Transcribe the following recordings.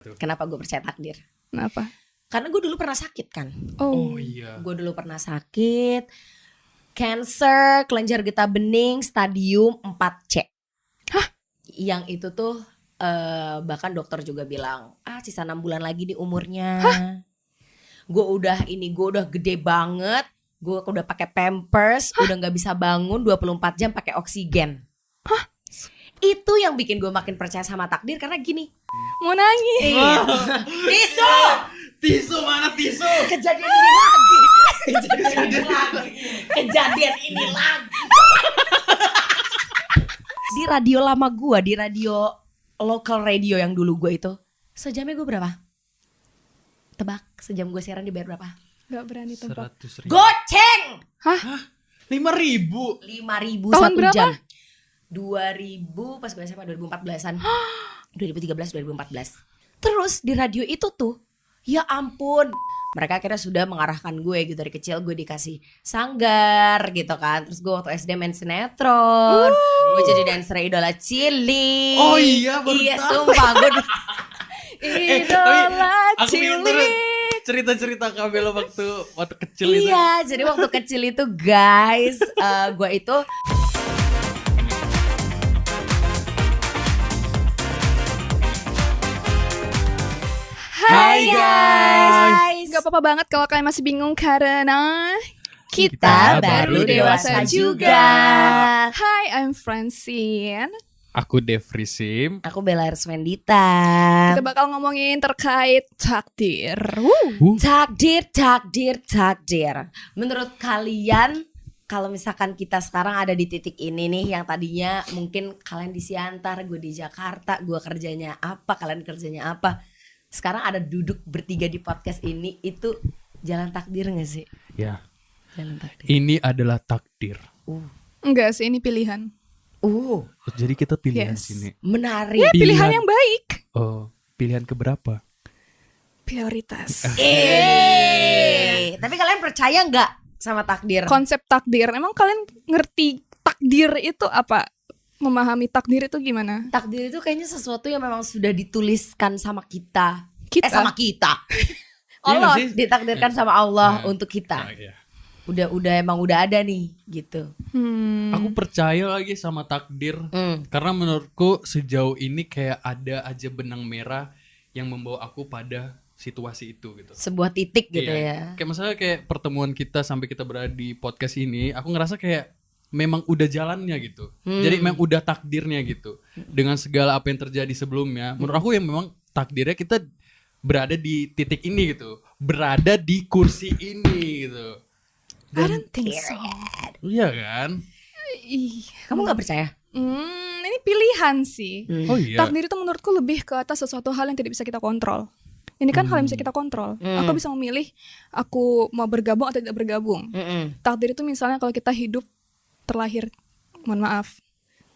Kenapa gue percaya takdir? Kenapa? Karena gue dulu pernah sakit kan. Oh iya. Gue dulu pernah sakit cancer kelenjar getah bening stadium 4C. Hah? Yang itu tuh bahkan dokter juga bilang sisa 6 bulan lagi nih umurnya. Gue udah gede banget. Gue udah pakai pampers, udah nggak bisa bangun 24 jam pakai oksigen. Itu yang bikin gue makin percaya sama takdir karena gini. Mau nangis. Iya. Tisu. Tisu mana tisu? Kejadian ini lagi. Kejadian ini lagi. Di radio lama gue, di radio local radio yang dulu gue itu, sejamnya gue berapa? Tebak, sejam gue siaran dibayar berapa? Gak berani tebak. 100.000. Goceng. 5.000. 5.000 Tahun satu berapa? jam. 2000 pas gue SMA 2014-an. 2013 2014. Terus di radio itu tuh, ya ampun, mereka akhirnya sudah mengarahkan gue gitu. Dari kecil gue dikasih sanggar gitu kan. Terus gue waktu SD main sinetron. Gue jadi dancer idola Cili. Oh iya, baru Iya tahu. sumpah gue Idola Aku pengen Cili. terus cerita-cerita Kabelo waktu kecil itu. Iya, jadi waktu kecil itu guys, gue itu Hai guys. Gak apa-apa banget kalau kalian masih bingung karena kita baru dewasa juga. Hai, I'm Francine. Aku Devrisim. Aku Bella Arswendita. Kita bakal ngomongin terkait takdir. Takdir. Menurut kalian, kalau misalkan kita sekarang ada di titik ini nih, yang tadinya mungkin kalian di Siantar, gue di Jakarta, gue kerjanya apa, kalian kerjanya apa, sekarang ada duduk bertiga di podcast ini, itu jalan takdir gak sih? Ya. Jalan takdir. Ini adalah takdir. Enggak sih, ini pilihan. Jadi kita pilihan Yes. sini. Menarik. Ya, pilihan yang baik. Oh, pilihan keberapa? Prioritas. Tapi kalian percaya nggak sama takdir? Konsep takdir. Emang kalian ngerti takdir itu apa? Memahami takdir itu gimana? Takdir itu kayaknya sesuatu yang memang sudah dituliskan sama kita. Kita? Sama kita. Iya nggak Allah sih? ditakdirkan sama Allah Nah. untuk kita. Nah, iya. Udah ada nih gitu. Aku percaya lagi sama takdir. Karena menurutku sejauh ini kayak ada aja benang merah yang membawa aku pada situasi itu gitu. Sebuah titik gitu ya. Kayak misalnya kayak pertemuan kita sampai kita berada di podcast ini, aku ngerasa kayak memang udah jalannya gitu. Jadi memang udah takdirnya gitu. Dengan segala apa yang terjadi sebelumnya, menurut aku yang memang takdirnya kita berada di titik ini gitu. Berada di kursi ini gitu. I don't think so. Iya kan? Ih, Kamu nggak percaya? ini pilihan sih. Oh iya. Takdir itu menurutku lebih ke atas sesuatu hal yang tidak bisa kita kontrol. Ini kan hal yang bisa kita kontrol. Aku bisa memilih aku mau bergabung atau tidak bergabung. Takdir itu misalnya kalau kita hidup terlahir, mohon maaf,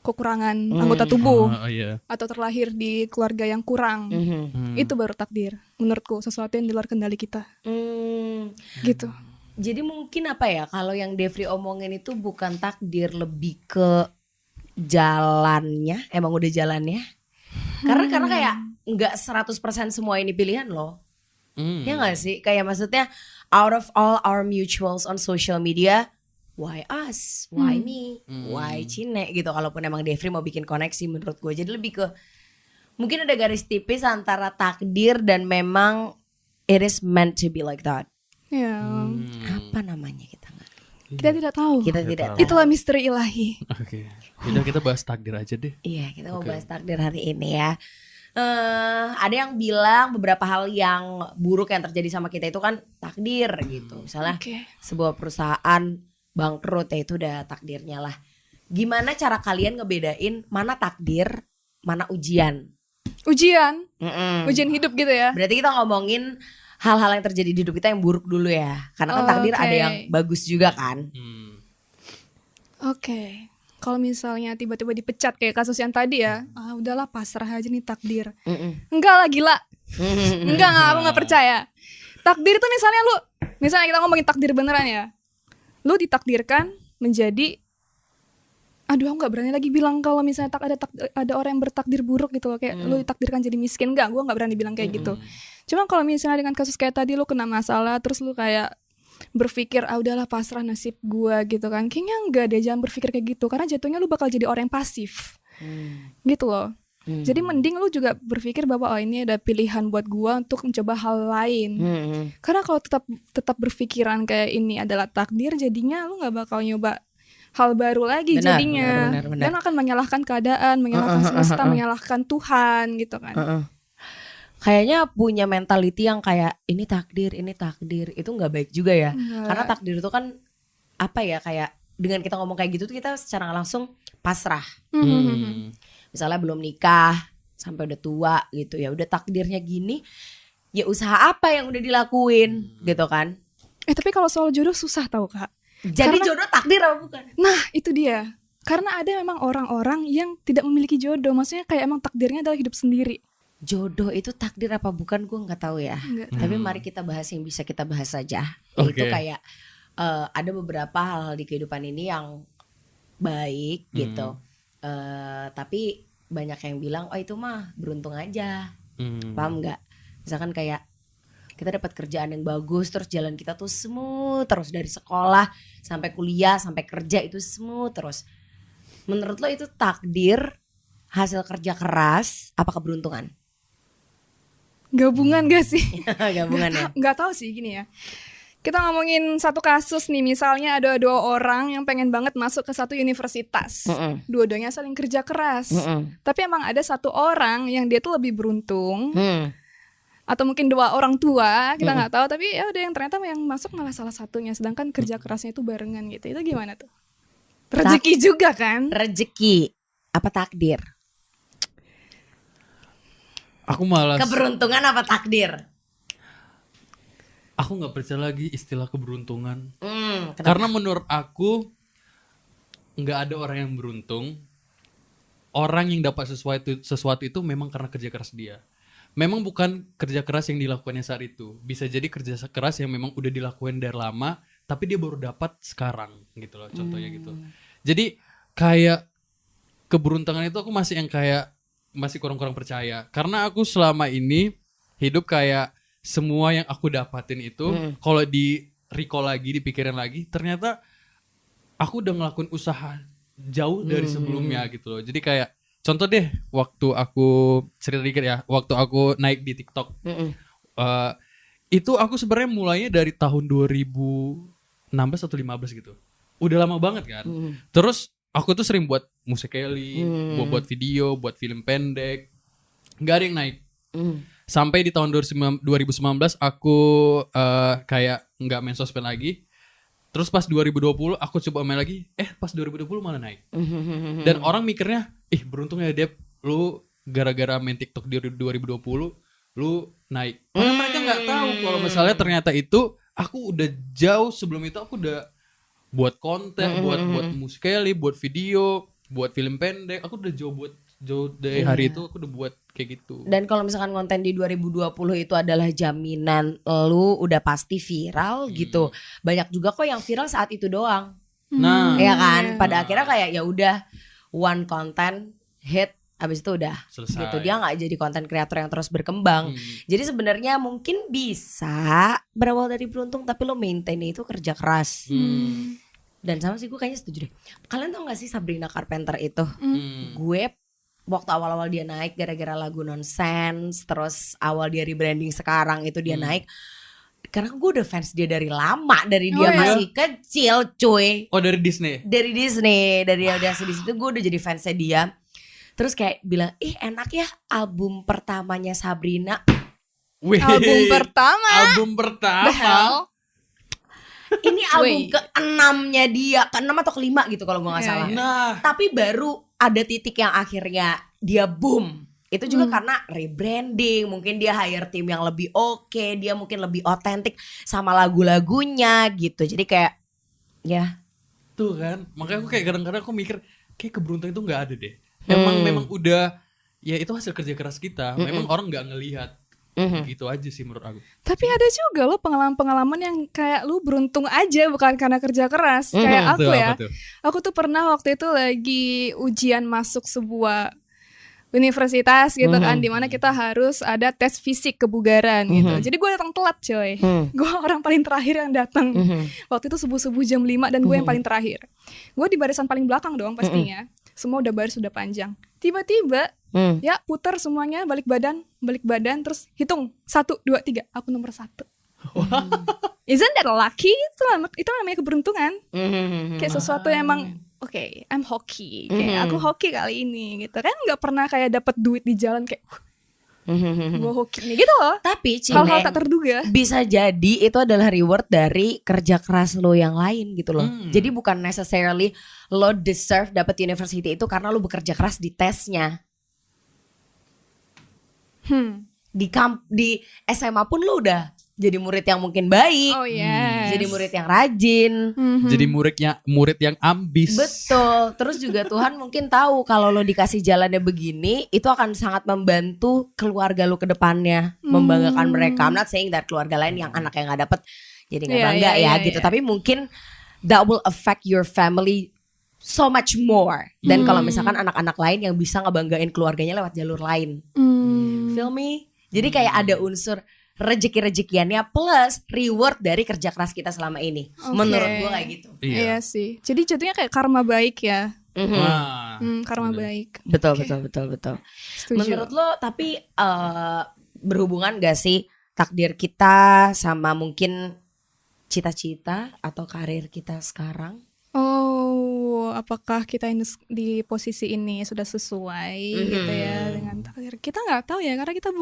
kekurangan anggota tubuh Oh iya. atau terlahir di keluarga yang kurang. Itu baru takdir menurutku, sesuatu yang di luar kendali kita. Gitu. Jadi mungkin apa ya, kalau yang Devri omongin itu bukan takdir, lebih ke jalannya. Emang udah jalannya. Karena kayak nggak 100% semua ini pilihan loh. Ya nggak sih? Kayak maksudnya out of all our mutuals on social media, why us? Why me? Why Cine gitu. Kalaupun emang Devri mau bikin koneksi menurut gue. Jadi lebih ke mungkin ada garis tipis antara takdir dan memang it is meant to be like that. Ya, Apa namanya kita nggak? kita tidak tahu. Kita tidak tahu. Itulah misteri ilahi. Oke. Udah kita bahas takdir aja deh. Iya, kita mau bahas takdir hari ini ya. Ada yang bilang beberapa hal yang buruk yang terjadi sama kita itu kan takdir gitu. Misalnya Oke. sebuah perusahaan bangkrut, ya itu udah takdirnya lah. Gimana cara kalian ngebedain mana takdir, mana ujian? Ujian Mm-mm. ujian hidup gitu ya. Berarti kita ngomongin hal-hal yang terjadi di hidup kita yang buruk dulu ya. Karena kan takdir Oke. ada yang bagus juga kan. Oke. Kalau misalnya tiba-tiba dipecat kayak kasus yang tadi ya, udahlah pasrah aja nih takdir. Enggak lah, gila. Enggak, aku nggak percaya. Takdir itu misalnya kita ngomongin takdir beneran ya. Lu ditakdirkan menjadi aduh aku nggak berani lagi bilang kalau misalnya ada orang yang bertakdir buruk gitu loh, kayak lu ditakdirkan jadi miskin, gue nggak berani bilang kayak gitu. Cuma kalau misalnya dengan kasus kayak tadi lu kena masalah terus lu kayak berpikir udahlah pasrah nasib gue gitu kan, kayaknya enggak deh, jangan berpikir kayak gitu karena jatuhnya lu bakal jadi orang yang pasif gitu loh. Jadi mending lu juga berpikir bahwa ini ada pilihan buat gue untuk mencoba hal lain. Karena kalau tetap berpikiran kayak ini adalah takdir, jadinya lu nggak bakal nyoba hal baru lagi jadinya. Dan akan menyalahkan keadaan, menyalahkan semesta, menyalahkan Tuhan gitu kan. Kayaknya punya mentality yang kayak ini takdir itu nggak baik juga ya. Karena takdir itu kan apa ya, kayak dengan kita ngomong kayak gitu tuh kita secara nggak langsung pasrah. Misalnya belum nikah sampai udah tua gitu, ya udah takdirnya gini, ya usaha apa yang udah dilakuin gitu kan. Tapi kalau soal jodoh susah tau Kak. Jadi jodoh takdir apa bukan? Nah itu dia. Karena ada memang orang-orang yang tidak memiliki jodoh, maksudnya kayak emang takdirnya adalah hidup sendiri. Jodoh itu takdir apa bukan gue nggak tahu ya. Tapi mari kita bahas yang bisa kita bahas saja. Itu kayak ada beberapa hal-hal di kehidupan ini yang baik gitu. Tapi banyak yang bilang itu mah beruntung aja. Paham nggak? Misalkan kayak kita dapat kerjaan yang bagus, terus jalan kita tuh smooth terus dari sekolah sampai kuliah sampai kerja itu smooth terus. Menurut lo itu takdir, hasil kerja keras, apa keberuntungan? Gabungan gak sih? Gabungan ya? Gak tahu sih, gini ya. Kita ngomongin satu kasus nih, misalnya ada 2 orang yang pengen banget masuk ke satu universitas. Dua-duanya saling kerja keras. Tapi emang ada 1 orang yang dia tuh lebih beruntung. Atau mungkin 2 orang tua, kita nggak tahu. Tapi ya udah, yang ternyata yang masuk malah salah satunya. Sedangkan kerja kerasnya itu barengan gitu. Itu gimana tuh? Rezeki juga kan? Rezeki apa takdir? Aku malas. Keberuntungan apa takdir? Aku nggak percaya lagi istilah keberuntungan. Karena menurut aku nggak ada orang yang beruntung. Orang yang dapat sesuatu itu memang karena kerja keras dia. Memang bukan kerja keras yang dilakukannya saat itu. Bisa jadi kerja keras yang memang udah dilakukan dari lama, tapi dia baru dapat sekarang gitu loh. Contohnya gitu. Jadi kayak keberuntungan itu aku masih yang kayak masih kurang-kurang percaya. Karena aku selama ini hidup kayak semua yang aku dapatin itu kalau di recall lagi, dipikirin lagi, ternyata aku udah ngelakuin usaha jauh dari sebelumnya gitu loh. Jadi kayak contoh deh, waktu aku cerita dikit ya, waktu aku naik di TikTok, itu aku sebenarnya mulainya dari tahun 2016 atau 15 gitu. Udah lama banget kan. Terus aku tuh sering buat musikali, buat video, buat film pendek. Gak ada yang naik. Sampai di tahun 2019 aku kayak nggak main sosmed lagi. Terus pas 2020 aku coba main lagi. Pas 2020 malah naik. Dan orang mikirnya, beruntung ya Dep, lu gara-gara main TikTok di 2020 lu naik. Karena mereka nggak tahu kalau misalnya ternyata itu aku udah jauh sebelum itu aku udah buat konten, buat musikali, buat video, buat film pendek. Aku udah jauh dari hari itu aku udah buat kayak gitu. Dan kalau misalkan konten di 2020 itu adalah jaminan lu udah pasti viral gitu. Banyak juga kok yang viral saat itu doang. Nah, ya kan? Pada akhirnya kayak ya udah one content hit, abis itu udah selesai. Gitu. Dia nggak jadi konten kreator yang terus berkembang. Jadi sebenarnya mungkin bisa berawal dari beruntung, tapi lo maintain itu kerja keras. Dan sama sih gue kayaknya setuju deh. Kalian tau gak sih Sabrina Carpenter itu? Gue waktu awal-awal dia naik gara-gara lagu Nonsense, terus awal dia rebranding sekarang itu dia naik. Karena gue udah fans dia dari lama, dari dia masih kecil, cuy. Oh, dari Disney? Dari Disney, dari di situ gue udah jadi fansnya dia. Terus kayak bilang, enak ya album pertamanya Sabrina. Wih, album pertama. The hell? Ini album ke-6-nya dia, ke-6 atau ke-5 gitu kalau gue gak salah. Nah, tapi baru ada titik yang akhirnya dia boom. Itu juga karena rebranding, mungkin dia hire tim yang lebih oke, dia mungkin lebih otentik sama lagu-lagunya gitu. Jadi kayak ya tuh kan, makanya aku kayak kadang-kadang aku mikir kayak keberuntungan itu nggak ada deh. Memang udah ya itu hasil kerja keras kita. Memang orang nggak ngelihat. Gitu aja sih menurut aku. Tapi ada juga loh pengalaman-pengalaman yang kayak lu beruntung aja bukan karena kerja keras. Kayak aku Tuh, ya. apa tuh? Aku tuh pernah waktu itu lagi ujian masuk sebuah universitas gitu kan, dimana kita harus ada tes fisik kebugaran gitu. Jadi gue datang telat coy. Gue orang paling terakhir yang datang. Waktu itu subuh-subuh jam 5 dan gue yang paling terakhir. Gue di barisan paling belakang dong pastinya. Semua udah baris sudah panjang. Tiba-tiba ya putar semuanya balik badan terus hitung 1, 2, 3. Aku nomor 1. Isn't that lucky? Itu namanya keberuntungan. Kayak sesuatu yang emang oke, I'm hoki. Kayak aku hoki kali ini gitu. Kan nggak pernah kayak dapat duit di jalan kayak gue hoki nih gitu loh. Tapi Hal-hal Cine, tak terduga. bisa jadi itu adalah reward dari kerja keras lo yang lain gitu loh. Jadi bukan necessarily lo deserve dapat university itu karena lo bekerja keras di tesnya. Di SMA pun lo udah jadi murid yang mungkin baik. Oh yes. Jadi murid yang rajin. Jadi murid yang ambis. Betul. Terus juga Tuhan mungkin tahu kalau lo dikasih jalannya begini, itu akan sangat membantu keluarga lo ke depannya, membanggakan mereka. I'm not saying that keluarga lain yang anak yang nggak dapet jadi nggak Iya, bangga iya, gitu. iya. Tapi mungkin that will affect your family so much more. Dan kalau misalkan anak-anak lain yang bisa ngebanggain keluarganya lewat jalur lain. Feel me? Jadi kayak ada unsur rezeki-rezekiannya plus reward dari kerja keras kita selama ini. Oke. Menurut gue kayak gitu. Iya sih. Jadi jatuhnya kayak karma baik ya. Wah. Karma baik. Betul, Oke. betul. Setuju. Menurut lo tapi berhubungan gak sih takdir kita sama mungkin cita-cita atau karir kita sekarang? Oh, apakah kita di posisi ini sudah sesuai gitu ya dengan takdir? Kita nggak tahu ya, karena kita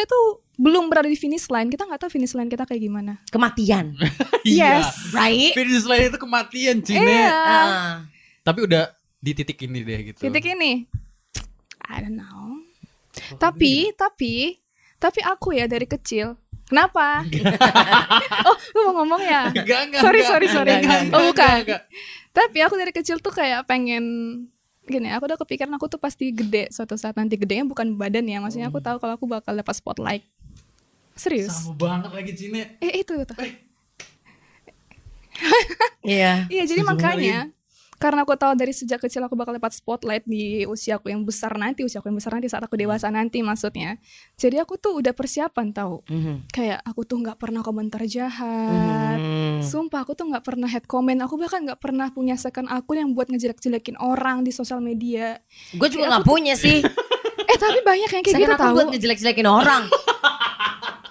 itu belum berada di finish line. Kita nggak tahu finish line kita kayak gimana. Kematian, Iya. Yes. right? Finish line itu kematian Cine. Iya. Tapi udah di titik ini deh gitu. Titik ini, I don't know. Tapi aku ya dari kecil. Kenapa? Oh, lu mau ngomong ya? Enggak. Sorry. Enggak. Oh, bukan. Tapi aku dari kecil tuh kayak pengen gini, aku udah kepikiran aku tuh pasti gede suatu saat nanti. Gedenya bukan badan ya, maksudnya aku tahu kalau aku bakal dapat spotlight. Serius? Sama banget lagi Cine. Itu. Iya. Iya, jadi Setuju makanya karena aku tahu dari sejak kecil aku bakal dapat spotlight di usiaku yang besar nanti saat aku dewasa nanti maksudnya. Jadi aku tuh udah persiapan tahu. Kayak aku tuh nggak pernah komentar jahat. Sumpah aku tuh nggak pernah hate comment. Aku bahkan nggak pernah punya second akun yang buat ngejelek-jelekin orang di sosial media. Gue juga nggak punya sih. Tapi banyak yang kayak Second gitu aku tahu. buat ngejelek-jelekin orang.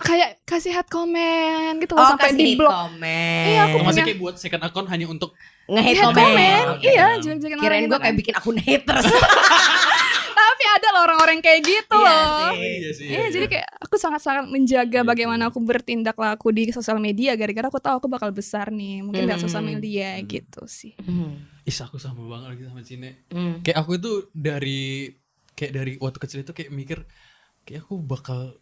Kayak kasih hate comment gitu loh sampai kasih di blog. komen. Iya, aku Maksudnya punya kayak buat second account hanya untuk nge-hate hate komen. comment. Oke. Iya, jelek-jelekin orang. Kirain gitu gue kayak kan. bikin akun haters. Tapi ada loh orang-orang kayak gitu Iya loh. sih. Iya sih. Iya, jadi kayak aku sangat-sangat menjaga bagaimana aku bertindak laku di sosial media gara-gara aku tahu aku bakal besar nih, mungkin dari sosial media gitu sih. aku sama banget lagi sama Cine. Kayak aku itu dari waktu kecil itu kayak mikir kayak aku bakal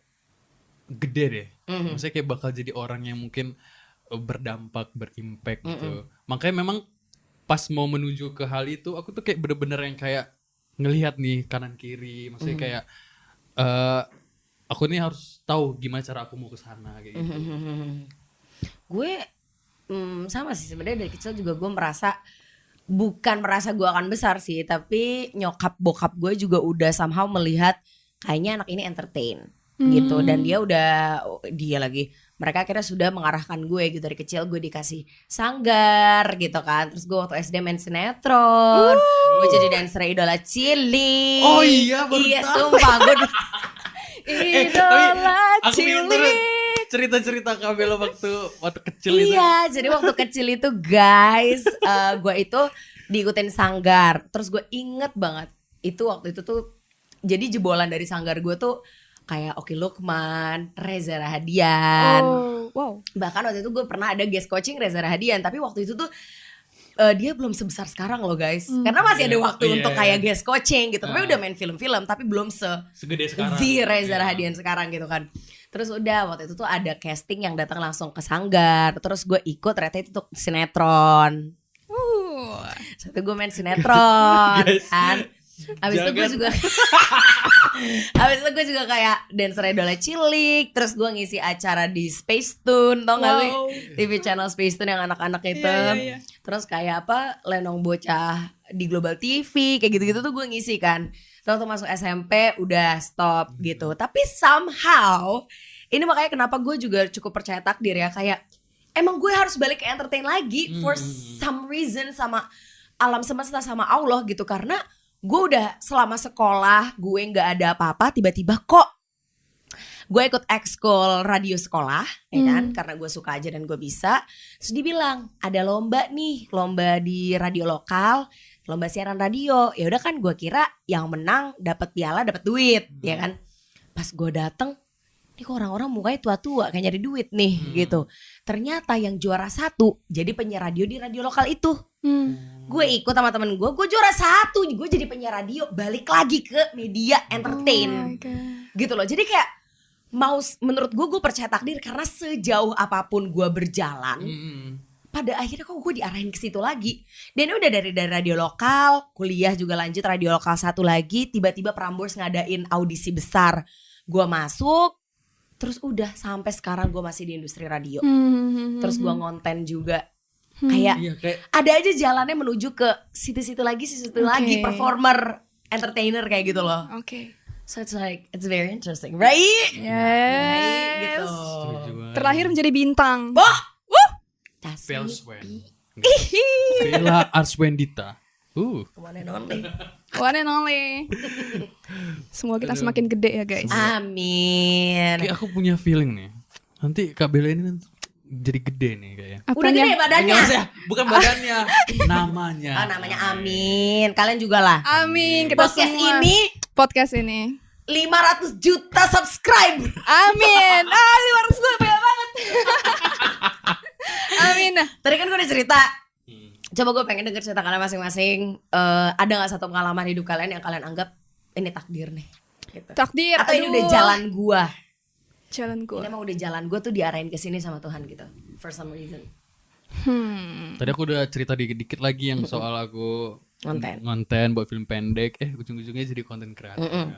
gede deh. Maksudnya kayak bakal jadi orang yang mungkin berdampak, berimpact gitu. Makanya memang pas mau menuju ke hal itu aku tuh kayak bener-bener yang kayak ngelihat nih kanan kiri. Maksudnya kayak aku nih harus tahu gimana cara aku mau ke sana kayak gitu. Gue sama sih sebenarnya dari kecil juga gue bukan merasa gue akan besar sih, tapi nyokap bokap gue juga udah somehow melihat kayaknya anak ini entertain gitu, dan mereka akhirnya sudah mengarahkan gue gitu. Dari kecil gue dikasih sanggar gitu kan, terus gue waktu SD main sinetron, gue jadi dancer idola Cili. Oh iya, baru iya tahu. sumpah gue Idola Aku pengen cilik. cerita-cerita Kabelo waktu kecil itu. Iya, jadi waktu kecil itu guys, gue itu diikutin sanggar. Terus gue inget banget itu waktu itu tuh, jadi jebolan dari sanggar gue tuh kayak Oki Lukman, Reza Rahadian. Oh, wow. Bahkan waktu itu gue pernah ada guest coaching Reza Rahadian, tapi waktu itu tuh dia belum sebesar sekarang loh guys. Karena masih ada waktu untuk kayak guest coaching gitu. Tapi udah main film-film, tapi belum segede sekarang. The Reza Rahadian sekarang gitu kan. Terus udah waktu itu tuh ada casting yang datang langsung ke sanggar. Terus gue ikut, ternyata itu tuh sinetron. Satu gue main sinetron kan. Abis itu gue Jangan. juga abis itu gue juga kayak dancer idola cilik. Terus gue ngisi acara di Space Tune, tau gak sih? Wow. TV channel Space Tune yang anak-anak itu. Iya. Terus kayak apa, Lenong Bocah di Global TV, kayak gitu-gitu tuh gue ngisi kan. Terus waktu masuk SMP udah stop gitu. Tapi somehow, ini makanya kenapa gue juga cukup percaya takdir ya. Kayak emang gue harus balik ke entertain lagi for some reason, sama alam semesta, sama Allah gitu. Karena gue udah selama sekolah gue gak ada apa-apa, tiba-tiba kok gue ikut ekskul radio sekolah, ya kan? Karena gue suka aja dan gue bisa. Terus dibilang ada lomba nih, lomba di radio lokal, lomba siaran radio. Ya udah kan, gue kira yang menang dapat piala, dapat duit, ya kan? Pas gue dateng, ini kok orang-orang mukanya tua-tua, kayak nyari duit nih gitu. Ternyata yang juara 1 jadi penyiar radio di radio lokal itu. Gue ikut sama temen gue juara 1, gue jadi penyiar radio, balik lagi ke media entertain. Oh my God. Gitu loh. Jadi kayak menurut gue percaya takdir karena sejauh apapun gue berjalan, pada akhirnya kok gue diarahin ke situ lagi. Dan udah dari radio lokal, kuliah juga lanjut radio lokal 1 lagi, tiba-tiba Prambors ngadain audisi besar. Gue masuk, terus udah sampai sekarang gue masih di industri radio. Terus gue ngonten juga. Kayak Iya, kayak ada aja jalannya menuju ke situ-situ lagi, lagi, performer, entertainer kayak gitu loh. Oke. So it's like, it's very interesting, right? Right, gitu. Yes. setuju banget. Terlahir menjadi bintang. Wah, that's Bella me. Swan. Bella Arswendita. One and only. One and only. Semoga kita semakin gede ya guys. Amin. Kayak aku punya feeling nih. Nanti Kak Bella ini nanti jadi gede nih kayaknya. Udah gede badannya. Enggak maksudnya, bukan badannya, namanya. Oh, namanya Amin. Kalian juga lah. Amin. Kita semua. Podcast ini 500 juta subscribe. Amin. 500 gue banyak banget. Amin. Tadi kan gue udah cerita. Coba gue pengen denger cerita kalian masing-masing. Ada gak satu pengalaman hidup kalian yang kalian anggap ini takdir nih? Gitu. Takdir. Atau ini udah jalan gue? Jalan gue. Ini emang udah jalan gue tuh diarahin ke sini sama Tuhan gitu. For some reason. Tadi aku udah cerita dikit-dikit lagi yang soal aku Ngonten. buat film pendek. Ujung-ujungnya jadi konten kreator.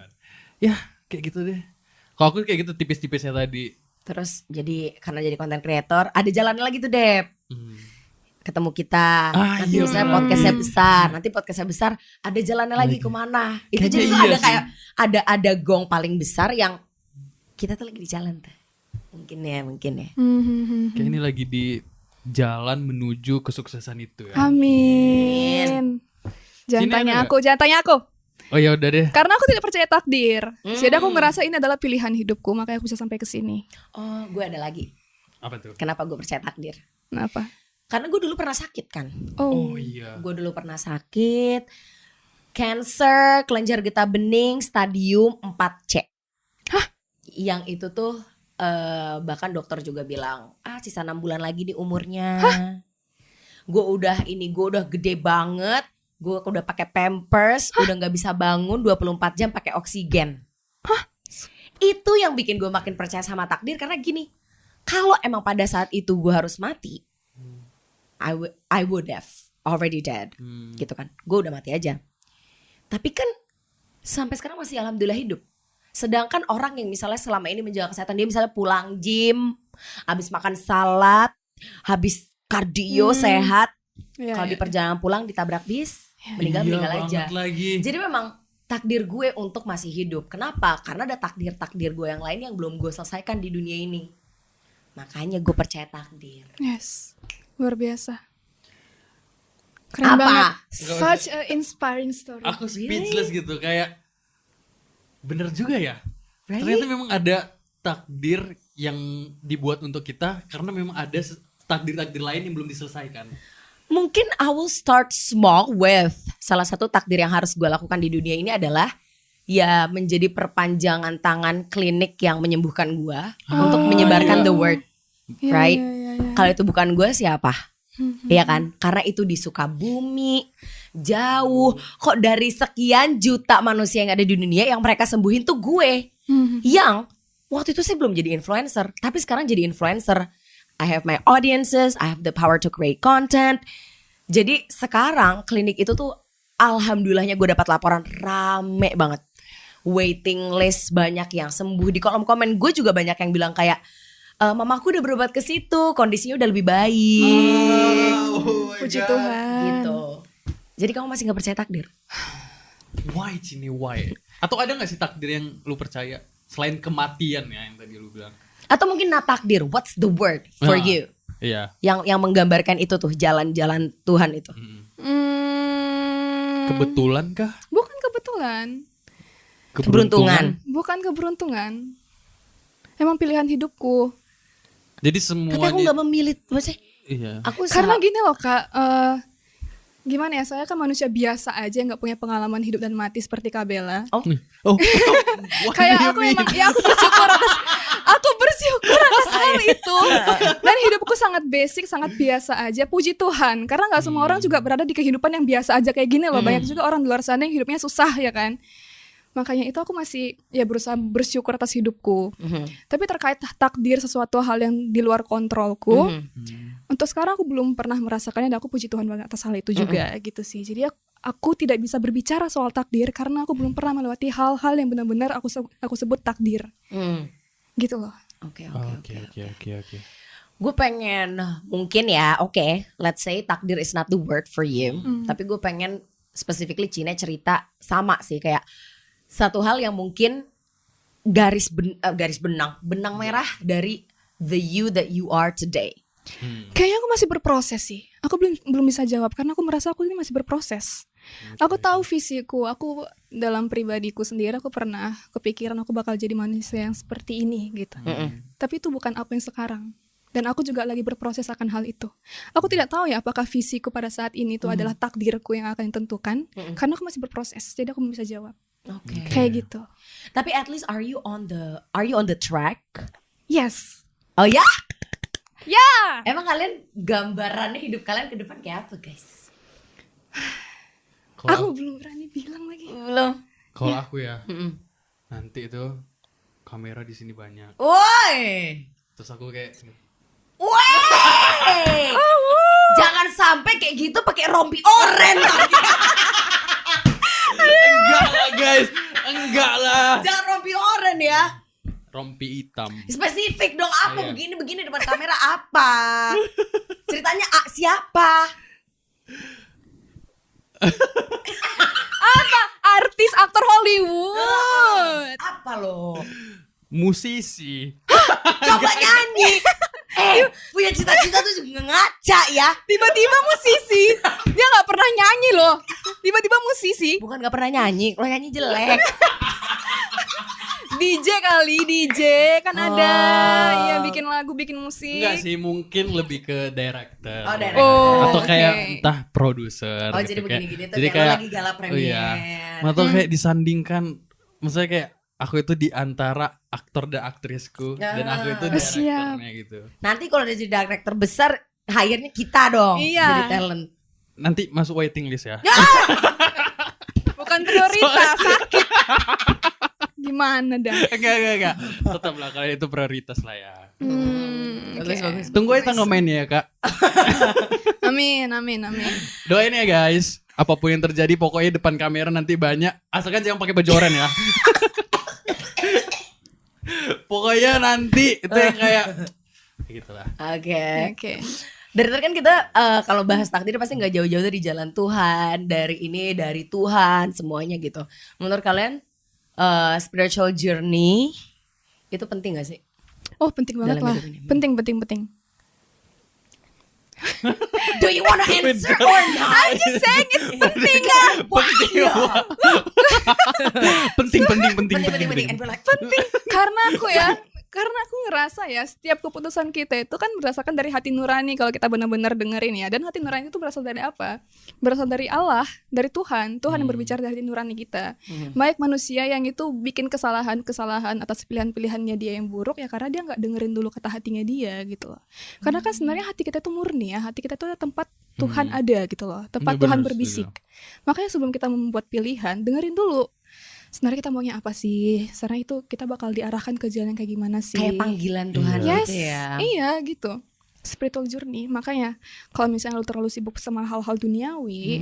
Ya kayak gitu deh. Kalau aku kayak gitu tipis-tipisnya tadi. Terus karena jadi content creator, ada jalannya lagi tuh Dep. Ketemu kita, nanti iya, misalnya podcastnya besar, nanti podcastnya besar, ada jalannya lagi kemana? Itu Kayaknya jadi tuh iya ada sih. kayak ada gong paling besar yang kita tuh lagi di jalan tuh. Mungkin ya. Kayak ini lagi di jalan menuju kesuksesan itu ya. Amin. Jangan Sini tanya ada aku. Oh ya udah deh. Karena aku tidak percaya takdir. Jadi aku ngerasa ini adalah pilihan hidupku, makanya aku bisa sampai ke sini. Oh, gue ada lagi. Apa tuh? Kenapa gue percaya takdir? Kenapa? Karena gue dulu pernah sakit kan. Oh iya. Gue dulu pernah sakit, cancer, kelenjar getah bening, stadium 4C. Hah? Yang itu tuh bahkan dokter juga bilang, sisa 6 bulan lagi nih umurnya. Gue udah gede banget, gue udah pakai pampers, udah nggak bisa bangun 24 jam pakai oksigen. Itu yang bikin gue makin percaya sama takdir karena gini, kalau emang pada saat itu gue harus mati, I would have already dead, gitu kan. Gue udah mati aja. Tapi kan sampai sekarang masih alhamdulillah hidup. Sedangkan orang yang misalnya selama ini menjaga kesehatan, dia misalnya pulang gym, habis makan salad, habis kardio sehat, Iya, kalau iya. di perjalanan pulang ditabrak bis, meninggal Iya aja. banget lagi. Jadi memang takdir gue untuk masih hidup. Kenapa? Karena ada takdir gue yang lain yang belum gue selesaikan di dunia ini. Makanya gue percaya takdir. Yes. Luar biasa. Keren Apa? banget. Such a inspiring story. Aku speechless gitu kayak bener juga ya. Right? Ternyata memang ada takdir yang dibuat untuk kita karena memang ada takdir-takdir lain yang belum diselesaikan. Mungkin I will start small with salah satu takdir yang harus gue lakukan di dunia ini adalah ya menjadi perpanjangan tangan klinik yang menyembuhkan gue untuk menyebarkan the word, Iya, right? iya, iya. Kalau itu bukan gue siapa? Iya kan? Karena itu di Sukabumi, jauh. Kok dari sekian juta manusia yang ada di dunia yang mereka sembuhin tuh gue. Yang waktu itu saya belum jadi influencer, tapi sekarang jadi influencer. I have my audiences, I have the power to create content. Jadi sekarang klinik itu tuh alhamdulillahnya gue dapat laporan rame banget. Waiting list banyak yang sembuh. Di kolom komen gue juga banyak yang bilang kayak mamaku udah berobat ke situ, kondisinya udah lebih baik. Puji Tuhan. Gitu. Jadi kamu masih nggak percaya takdir? Why Cini, why? Atau ada gak sih takdir yang lu percaya selain kematian ya yang tadi lu bilang? Atau mungkin not takdir, what's the word for Nah, you? Iya. Yang menggambarkan itu tuh jalan-jalan Tuhan itu. Kebetulan kah? Bukan kebetulan. Keberuntungan. Bukan keberuntungan. Emang pilihan hidupku. Jadi Tapi semuanya. aku nggak memilih, maksudnya Iya. aku Karena gini loh Kak, gimana ya, saya kan manusia biasa aja, nggak punya pengalaman hidup dan mati seperti Kak Bella. Oh. What Kayak do you aku mean? emang, ya aku bersyukur atas hal itu. Dan hidupku sangat basic, sangat biasa aja. Puji Tuhan, karena nggak semua orang juga berada di kehidupan yang biasa aja kayak gini loh. Banyak juga orang di luar sana yang hidupnya susah ya kan. Makanya itu aku masih ya berusaha bersyukur atas hidupku. Tapi terkait takdir, sesuatu hal yang di luar kontrolku, untuk sekarang aku belum pernah merasakannya, dan aku puji Tuhan banget atas hal itu juga gitu sih. Jadi aku tidak bisa berbicara soal takdir karena aku belum pernah melewati hal-hal yang benar-benar aku sebut takdir. Gitu loh. Oke. Gue pengen mungkin ya, let's say takdir is not the word for you. Tapi gue pengen specifically Cine cerita sama sih, kayak satu hal yang mungkin benang merah dari the you that you are today. Kayaknya aku masih berproses sih. Aku belum bisa jawab karena aku merasa aku ini masih berproses. Aku tahu visiku, aku dalam pribadiku sendiri aku pernah kepikiran aku bakal jadi manusia yang seperti ini gitu. Tapi itu bukan apa yang sekarang. Dan aku juga lagi berproses akan hal itu. Aku tidak tahu ya apakah visiku pada saat ini itu adalah takdirku yang akan ditentukan. Karena aku masih berproses, jadi aku belum bisa jawab. Oke. Kayak gitu. Tapi at least are you on the track? Yes. Oh ya? Ya. Emang kalian gambarannya hidup kalian ke depan kayak apa, guys? Aku belum berani bilang lagi. Belum. Kalau aku ya, nanti itu kamera di sini banyak. Woi. Terus aku kayak Woi. Jangan sampai kayak gitu pakai rompi oren. enggak lah guys, enggak lah. Jangan rompi oren ya. Rompi hitam. Spesifik dong, apa Iya. begini depan kamera apa? Ceritanya siapa? Apa? Artis, aktor Hollywood. Apa lo? Musisi. Coba nyanyi. Punya cita-cita tuh juga ngaca ya. Tiba-tiba musisi. Dia gak pernah nyanyi loh. Tiba-tiba musisi. Bukan gak pernah nyanyi, kalau nyanyi jelek. DJ kali, DJ kan ada yang bikin lagu, bikin musik. Enggak sih, mungkin lebih ke director. Oh, director. Oh, Atau oke. kayak entah produser. Oh, gitu. jadi begini-gini tuh jadi kayak lo lagi gala premier. Oh iya. Atau kayak disandingkan, maksudnya kayak aku itu di antara aktor dan aktrisku dan aku itu direkturnya gitu. Nanti kalau udah jadi director besar, hire-nya kita dong. Iya. Jadi talent. Nanti masuk waiting list ya. Bukan prioritas, sakit. Gimana dah? Enggak. Tetaplah kalian itu prioritas lah ya. Bagus. Tunggu aja tanggal mainnya ya kak. Amin. Doain ya guys. Apapun yang terjadi pokoknya depan kamera nanti banyak. Asalkan jangan pakai baju oranye ya. Pokoknya nanti itu yang kayak gitulah. Oke. Dari tadi kan kita kalau bahas takdir pasti nggak jauh-jauh dari jalan Tuhan, dari Tuhan, semuanya gitu. Menurut kalian spiritual journey itu penting gak sih? Oh, penting banget Dalam lah. hidup ini. Penting. Do you wanna answer or not? I'm just saying it's penting lah. Penting. Penting. And we're like, Penting karena aku ngerasa ya setiap keputusan kita itu kan berdasarkan dari hati nurani kalau kita benar-benar dengerin ya. Dan hati nurani itu berasal dari apa? Berasal dari Allah, dari Tuhan yang berbicara dari hati nurani kita. Baik manusia yang itu bikin kesalahan atas pilihan-pilihannya dia yang buruk ya karena dia nggak dengerin dulu kata hatinya dia gitu loh. Karena kan sebenarnya hati kita itu murni ya, hati kita itu tempat Tuhan ada gitu loh, tempat Bener, Tuhan bener, berbisik. Makanya sebelum kita membuat pilihan, dengerin dulu sebenarnya kita maunya apa sih? Sebenarnya itu kita bakal diarahkan ke jalan yang kayak gimana sih? kayak panggilan Tuhan Yes, gitu ya. iya gitu. Spiritual journey. Makanya kalau misalnya lu terlalu sibuk sama hal-hal duniawi,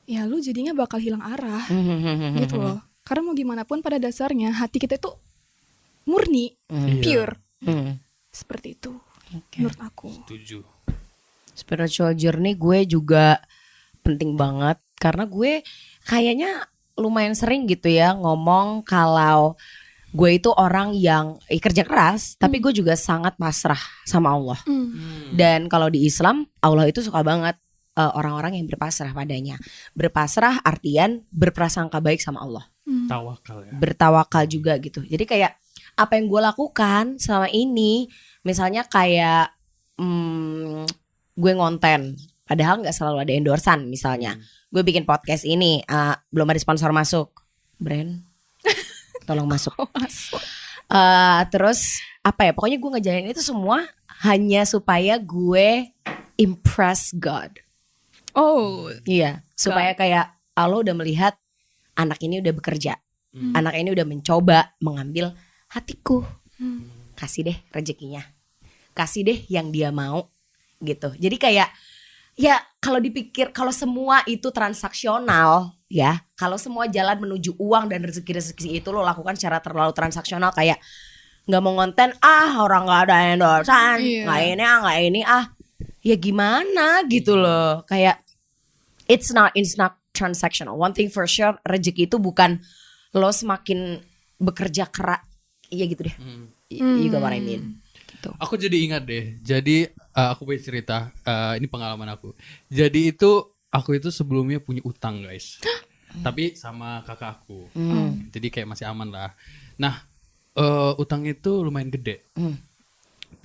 ya lu jadinya bakal hilang arah gitu loh. Karena mau gimana pun pada dasarnya hati kita itu murni, pure. Seperti itu menurut aku. Setuju. Spiritual journey gue juga penting banget karena gue kayaknya lumayan sering gitu ya ngomong kalau gue itu orang yang kerja keras tapi gue juga sangat pasrah sama Allah. Dan kalau di Islam Allah itu suka banget orang-orang yang berpasrah padanya. Berpasrah artian berprasangka baik sama Allah. Tawakal ya. Bertawakal juga gitu. Jadi kayak apa yang gue lakukan selama ini, misalnya kayak gue ngonten, padahal nggak selalu ada endorsan misalnya. Gue bikin podcast ini, belum ada sponsor masuk, brand, tolong masuk. Terus apa ya? Pokoknya gue ngejalanin itu semua hanya supaya gue impress God. Oh, Iya, supaya kayak Allah udah melihat anak ini udah bekerja, anak ini udah mencoba mengambil hatiku, kasih deh rezekinya, kasih deh yang dia mau gitu. Jadi kayak ya kalau dipikir kalau semua itu transaksional ya, kalau semua jalan menuju uang dan rezeki itu lo lakukan secara terlalu transaksional kayak nggak mau konten orang nggak ada endorsan, nggak ini ya gimana gitu loh. Kayak it's not transactional. One thing for sure, rezeki itu bukan lo semakin bekerja keras. Iya gitu deh. You got what I mean. Gitu. Aku jadi ingat deh. Jadi aku punya cerita. Ini pengalaman aku. Jadi itu aku itu sebelumnya punya utang guys. Tapi sama kakak aku. Jadi kayak masih aman lah. Nah utang itu lumayan gede.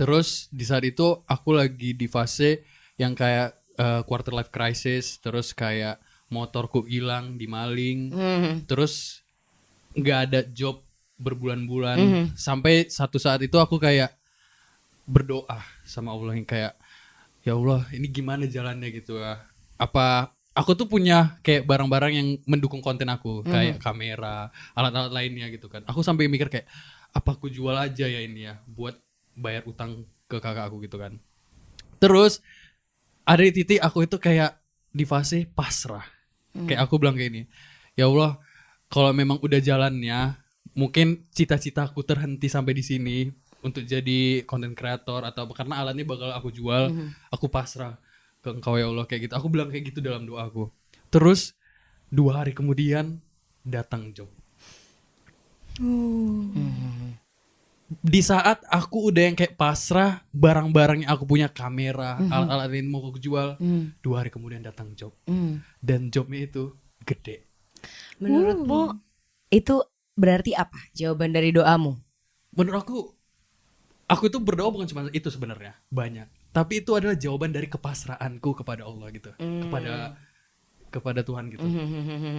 Terus di saat itu aku lagi di fase yang kayak quarter life crisis. Terus kayak motorku hilang, dimaling. Terus nggak ada job berbulan-bulan. Sampai satu saat itu aku kayak berdoa sama Allah yang kayak ya Allah ini gimana jalannya gitu ya. Apa aku tuh punya kayak barang-barang yang mendukung konten aku kayak kamera, alat-alat lainnya gitu kan. Aku sampai mikir kayak apa aku jual aja ya ini ya buat bayar utang ke kakak aku gitu kan. Terus ada di titik aku itu kayak di fase pasrah. Kayak aku bilang kayak ini, ya Allah kalau memang udah jalannya mungkin cita-citaku terhenti sampai di sini untuk jadi content creator atau karena alatnya bakal aku jual, aku pasrah ke Engkau ya Allah kayak gitu. Aku bilang kayak gitu dalam doaku. Terus 2 hari kemudian datang job. Di saat aku udah yang kayak pasrah, barang-barang yang aku punya kamera, alat-alat yang mau aku jual, 2 hari kemudian datang job. Dan jobnya itu gede. Menurutmu itu berarti apa jawaban dari doamu? Menurut aku tuh berdoa bukan cuma itu sebenarnya, banyak. Tapi itu adalah jawaban dari kepasrahanku kepada Allah gitu, kepada Tuhan gitu.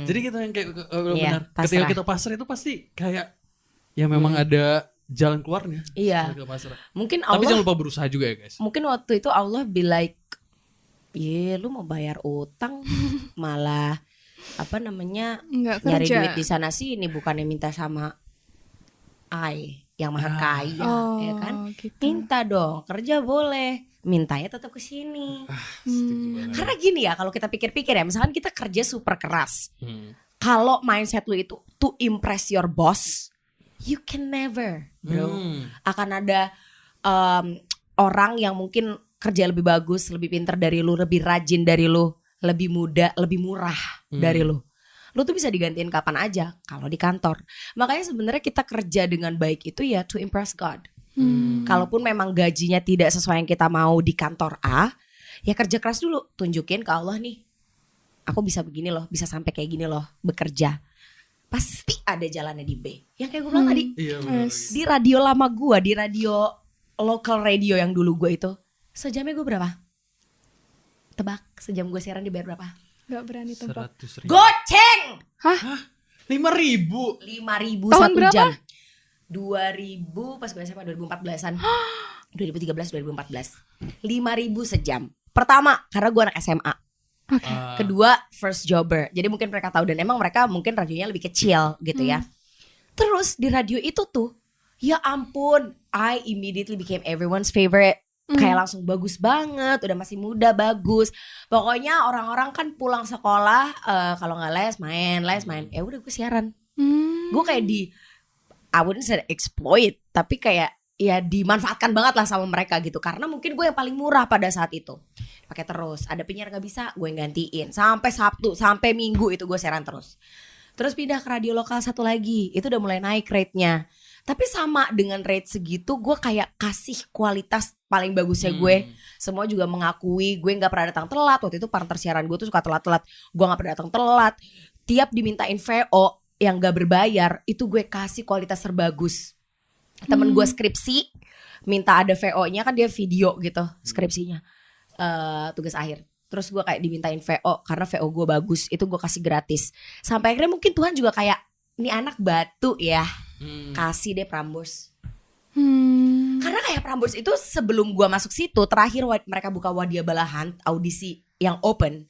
Jadi kita yang kayak benar, ketika kita pasrah itu pasti kayak ya memang ada jalan keluarnya. Iya. Kita pasrah. Mungkin Allah. Tapi jangan lupa berusaha juga ya guys. Mungkin waktu itu Allah be like, lu mau bayar utang malah apa namanya Nggak nyari kerja. duit di sana sini bukannya minta sama yang maha kaya, ya kan? Gitu. Minta dong, kerja boleh, mintanya tetap ke sini. Karena gini ya, kalau kita pikir-pikir ya, misalkan kita kerja super keras, kalau mindset lu itu to impress your boss, you can never, bro. Akan ada orang yang mungkin kerja lebih bagus, lebih pintar dari lu, lebih rajin dari lu, lebih muda, lebih murah dari lu. Lu tuh bisa digantiin kapan aja kalau di kantor. Makanya sebenarnya kita kerja dengan baik itu ya to impress God. Kalaupun memang gajinya tidak sesuai yang kita mau di kantor A, ya kerja keras dulu, tunjukin ke Allah nih, aku bisa begini loh, bisa sampai kayak gini loh bekerja. Pasti ada jalannya di B. Yang kayak gue bilang tadi, Iya, bener. di radio lama gue, di radio local radio yang dulu gue itu, sejamnya gue berapa? Tebak, sejam gue siaran dibayar berapa? Gak berani tebak. 100.000. Goceng! 5.000. 5.000 Tahun 1 berapa? jam. 2000 pas gue SMA 2014-an. 2013 2014. 5.000 sejam. Pertama karena gue anak SMA. Kedua first jobber. Jadi mungkin mereka tahu dan emang mereka mungkin radionya lebih kecil gitu ya. Terus di radio itu tuh ya ampun, I immediately became everyone's favorite. Kayak langsung bagus banget, udah masih muda bagus. Pokoknya orang-orang kan pulang sekolah kalau nggak les main. Ya udah gue siaran. Gue kayak I wouldn't say exploit, tapi kayak ya dimanfaatkan banget lah sama mereka gitu. Karena mungkin gue yang paling murah pada saat itu. Pakai terus, ada penyiar nggak bisa, gue yang gantiin. Sampai Sabtu, sampai Minggu itu gue siaran terus. Terus pindah ke radio lokal satu lagi, itu udah mulai naik rate-nya. Tapi sama dengan rate segitu, gue kayak kasih kualitas paling bagusnya gue. Semua juga mengakui gue gak pernah datang telat. Waktu itu partner siaran gue tuh suka telat-telat. Gue gak pernah datang telat. Tiap dimintain VO yang gak berbayar, itu gue kasih kualitas terbagus. Temen gue skripsi, minta ada VO-nya, kan dia video gitu skripsinya, tugas akhir. Terus gue kayak dimintain VO, karena VO gue bagus, itu gue kasih gratis. Sampai akhirnya mungkin Tuhan juga kayak, ini anak batu ya, kasih deh Prambors. Karena kayak Prambors itu sebelum gua masuk situ, terakhir mereka buka Wadia Balahan audisi yang open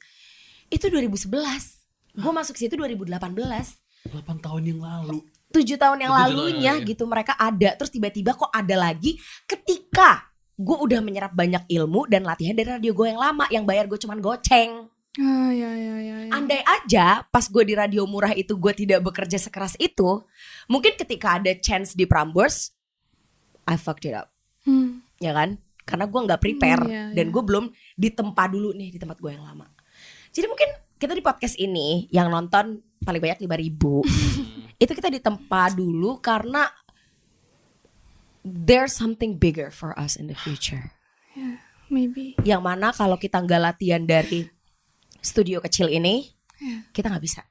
itu 2011. Gua masuk situ 2018. 8 tahun yang lalu. 7 tahun yang 7 lalunya tahun, ya. gitu mereka ada. Terus tiba-tiba kok ada lagi ketika gue udah menyerap banyak ilmu dan latihan dari radio gue yang lama, yang bayar gue cuman goceng. Ya. Andai aja pas gue di radio murah itu gue tidak bekerja sekeras itu, mungkin ketika ada chance di Prambors, I fucked it up, ya kan? Karena gue nggak prepare dan gue belum ditempa dulu nih di tempat gue yang lama. Jadi mungkin kita di podcast ini yang nonton paling banyak 5.000 itu kita ditempa dulu karena there's something bigger for us in the future. Maybe. Yang mana kalau kita nggak latihan dari studio kecil ini, kita nggak bisa.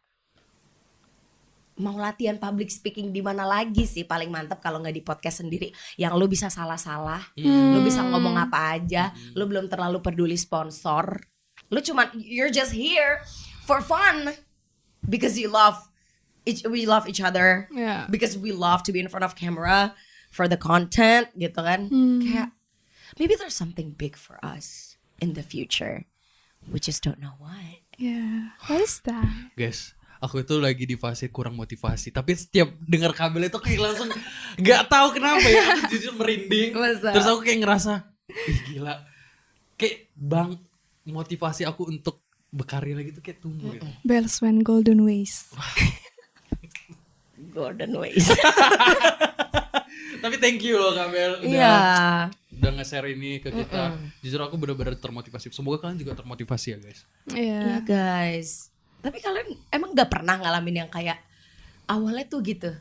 Mau latihan public speaking di mana lagi sih paling mantap kalau nggak di podcast sendiri, yang lu bisa salah-salah, lu bisa ngomong apa aja, lu belum terlalu peduli sponsor, lu cuma you're just here for fun because we love each other, because we love to be in front of camera for the content gitu kan. Kayak maybe there's something big for us in the future. We just don't know what. Yeah, what is that? Guys, aku itu lagi di fase kurang motivasi. Tapi setiap dengar kabel itu kayak langsung gak tahu kenapa ya. Aku jujur merinding. Masa? Terus aku kayak ngerasa, ih gila. Kayak bang, motivasi aku untuk berkarya lagi tuh kayak tumbuh gitu. Bells when golden ways. Golden ways. Tapi thank you loh Kabel udah nge-share ini ke kita. Jujur aku benar-benar termotivasi. Semoga kalian juga termotivasi ya guys. Iya guys. Tapi kalian emang gak pernah ngalamin yang kayak awalnya tuh gitu?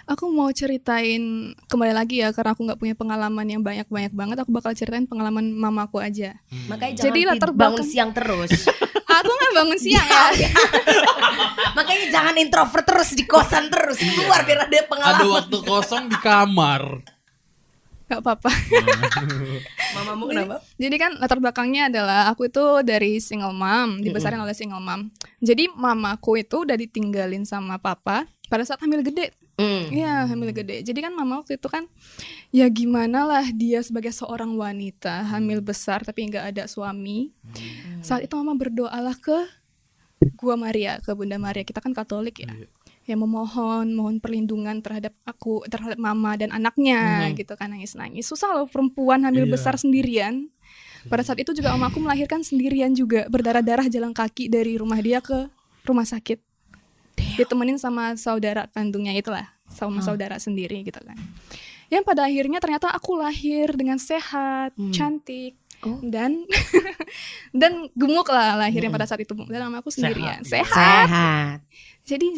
Aku mau ceritain kembali lagi ya, karena aku gak punya pengalaman yang banyak-banyak banget. Aku bakal ceritain pengalaman mamaku aja. Makanya Jadi jangan latar bangun belakang- siang terus. Aku gak bangun siang ya. Makanya jangan introvert terus, di kosan terus. Keluar biar ada pengalaman. Ada waktu kosong di kamar. Gak apa-apa. Mamamu kenapa? Jadi kan latar belakangnya adalah aku itu dari single mom, dibesarin oleh single mom. Jadi mamaku itu udah ditinggalin sama papa pada saat hamil gede. Iya, hamil gede. Jadi kan mama waktu itu kan ya gimana lah dia sebagai seorang wanita hamil besar tapi nggak ada suami. Saat itu mama berdoalah ke Gua Maria, ke Bunda Maria. Kita kan Katolik ya. Ya mohon perlindungan terhadap aku, terhadap mama dan anaknya gitu kan, nangis-nangis. Susah loh perempuan hamil besar sendirian. Pada saat itu juga om aku melahirkan sendirian juga, berdarah-darah jalan kaki dari rumah dia ke rumah sakit. Ditemenin sama saudara kandungnya itulah, sama saudara sendiri gitu kan. Yang pada akhirnya ternyata aku lahir dengan sehat, cantik. Dan dan gemuk lah lahirnya pada saat itu, dan mama aku sendirian sehat. Jadi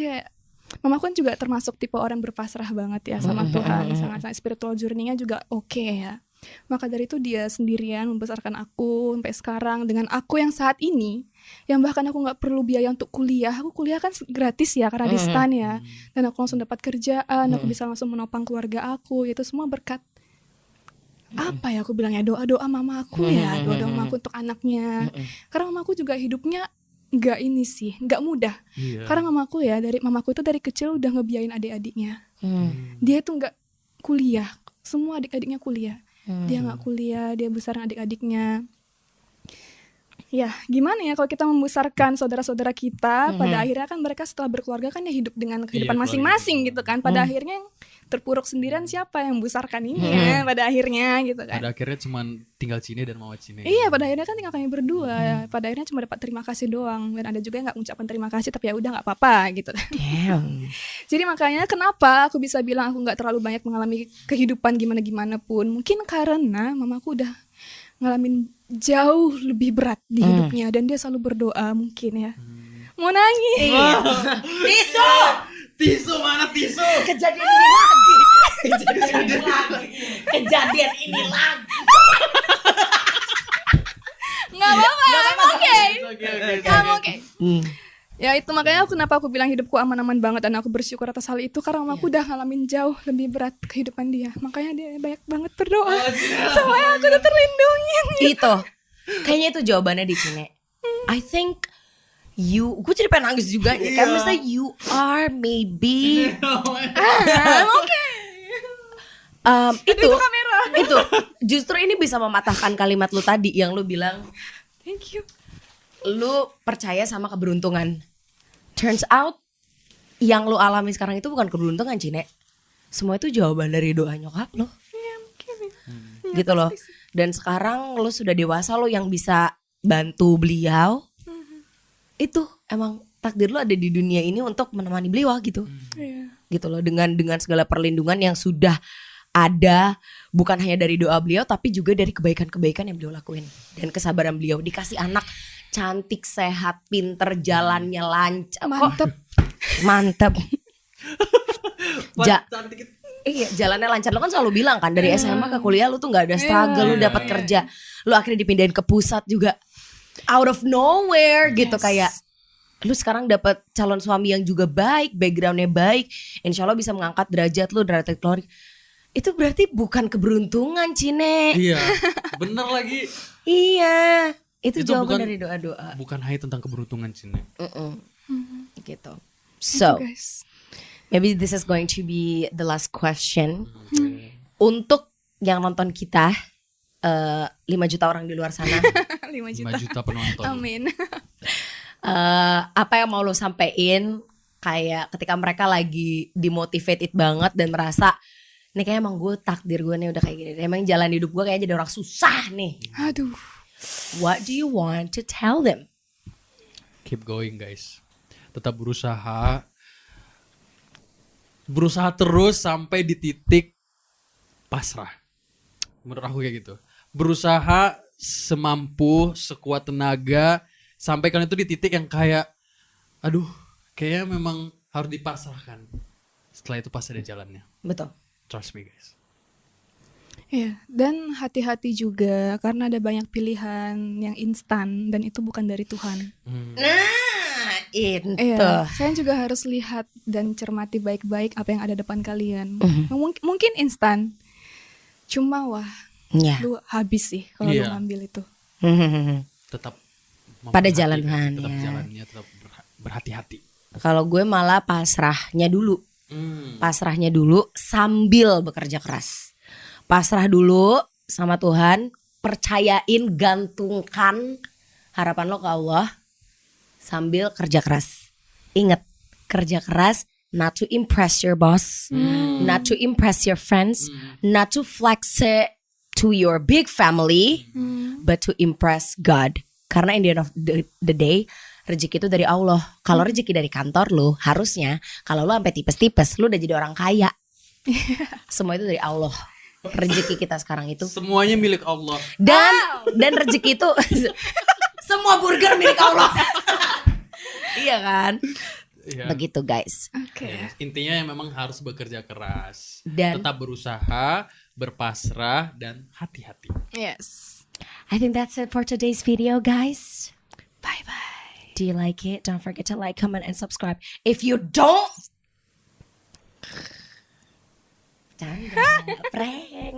mamaku kan juga termasuk tipe orang berpasrah banget ya sama Tuhan, sangat spiritual journey-nya juga oke ya. Maka dari itu dia sendirian membesarkan aku sampai sekarang dengan aku yang saat ini, yang bahkan aku nggak perlu biaya untuk kuliah. Aku kuliah kan gratis ya karena di STAN ya, dan aku langsung dapat kerjaan, aku bisa langsung menopang keluarga aku. Itu semua berkat apa ya aku bilangnya, doa-doa mama aku ya, doa-doa mama aku untuk anaknya. Karena mamaku juga hidupnya nggak mudah. Karena mamaku itu dari kecil udah ngebiayain adik-adiknya. Dia itu nggak kuliah, semua adik-adiknya kuliah. Dia nggak kuliah, dia besarin adik-adiknya. Ya, gimana ya kalau kita membesarkan saudara-saudara kita, pada akhirnya kan mereka setelah berkeluarga kan ya hidup dengan kehidupan Iya, masing-masing keluarga. gitu kan. Pada akhirnya yang terpuruk sendirian siapa yang membesarkan ini ya pada akhirnya gitu kan. Pada akhirnya cuman tinggal Cine dan Mama Cine. Iya, pada akhirnya kan tinggal kami berdua. Pada akhirnya cuma dapat terima kasih doang. Dan ada juga yang nggak mengucapkan terima kasih, tapi ya udah nggak apa-apa gitu. Damn. Jadi makanya kenapa aku bisa bilang aku nggak terlalu banyak mengalami kehidupan gimana-gimana pun. Mungkin karena mamaku udah ngalamin jauh lebih berat di hidupnya dan dia selalu berdoa mungkin ya. Mau nangis. Tisu. Tisu mana tisu? Kejadian ini lagi. Kejadian ini lagi. Nggak apa-apa. I'm okay. Oke. I'm okay. Ya itu makanya kenapa aku bilang hidupku aman-aman banget dan aku bersyukur atas hal itu karena aku udah ngalamin jauh lebih berat kehidupan dia. Makanya dia banyak banget berdoa supaya aku udah terlindungi. Itu. Kayaknya itu jawabannya di sini. I think gue jadi pengen nangis juga nih kan. Maksudnya you are maybe I'm okay. itu justru ini bisa mematahkan kalimat lu tadi yang lu bilang Thank you. lu percaya sama keberuntungan. Turns out yang lu alami sekarang itu bukan keberuntungan, Cine. Semua itu jawaban dari doa nyokap lu. Ya mungkin. Gitu loh. Dan sekarang lu sudah dewasa, lu yang bisa bantu beliau. Itu emang takdir lu ada di dunia ini untuk menemani beliau gitu. Iya. Gitu loh, dengan segala perlindungan yang sudah ada, bukan hanya dari doa beliau tapi juga dari kebaikan-kebaikan yang beliau lakuin dan kesabaran beliau. Dikasih anak cantik, sehat, pinter, jalannya lancar. Mantep. Iya, jalannya lancar. Lo kan selalu bilang kan dari SMA ke kuliah lu tuh nggak ada struggle, lu dapat kerja, lu akhirnya dipindahin ke pusat juga out of nowhere gitu. Kayak lu sekarang dapat calon suami yang juga baik, backgroundnya baik, insya Allah bisa mengangkat derajat lu, derajat keluarga. Itu berarti bukan keberuntungan, Cine. Iya, bener lagi. Iya, itu Itu jawaban bukan- dari doa-doa. Bukan hanya tentang keberuntungan Cine. Gitu. So, Guys. maybe this is going to be the last question. Untuk yang nonton kita 5 juta orang di luar sana. 5 5 juta. juta penonton. Amin. Apa yang mau lo sampein kayak ketika mereka lagi dimotivated banget dan merasa nih kayak emang gue takdir gue nih udah kayak gini. Emang jalan hidup gue kayak jadi orang susah nih. Aduh. What do you want to tell them? Keep going guys. Tetap berusaha. Berusaha terus sampai di titik pasrah. Menurut aku kayak gitu. Berusaha semampu, sekuat tenaga sampai kalian itu di titik yang kayak aduh, kayaknya memang harus dipasrahkan. Setelah itu pasti ada jalannya. Betul. Trust me guys. Iya, dan hati-hati juga karena ada banyak pilihan yang instan dan itu bukan dari Tuhan. Nah, itu. Iya, saya juga harus lihat dan cermati baik-baik apa yang ada depan kalian. Mungkin instan, cuma wah, Ya. lu habis sih kalau lu Iya. ngambil itu. Tetap Pada memperhatikan, jalan Tuhan, tetap ya. jalannya, tetap berhati-hati. Kalau gue malah pasrahnya dulu. Pasrahnya dulu sambil bekerja keras. Pasrah dulu sama Tuhan, percayain, gantungkan harapan lo ke Allah sambil kerja keras. Ingat, kerja keras not to impress your boss, not to impress your friends, not to flex it to your big family, but to impress God. Karena in the end of the day, rezeki itu dari Allah. Kalau rezeki dari kantor lu, harusnya kalau lu sampai tipes-tipes, lu udah jadi orang kaya. Semua itu dari Allah. Rezeki kita sekarang itu. Semuanya milik Allah. Dan rezeki itu semua burger milik Allah. Iya kan? Iya. Begitu guys. Oke. Ya, intinya yang memang harus bekerja keras, Dan- tetap berusaha, berpasrah dan hati-hati. Yes. I think that's it for today's video guys. Bye-bye. Do you like it? Don't forget to like, comment, and subscribe. If you don't... Canda, prank.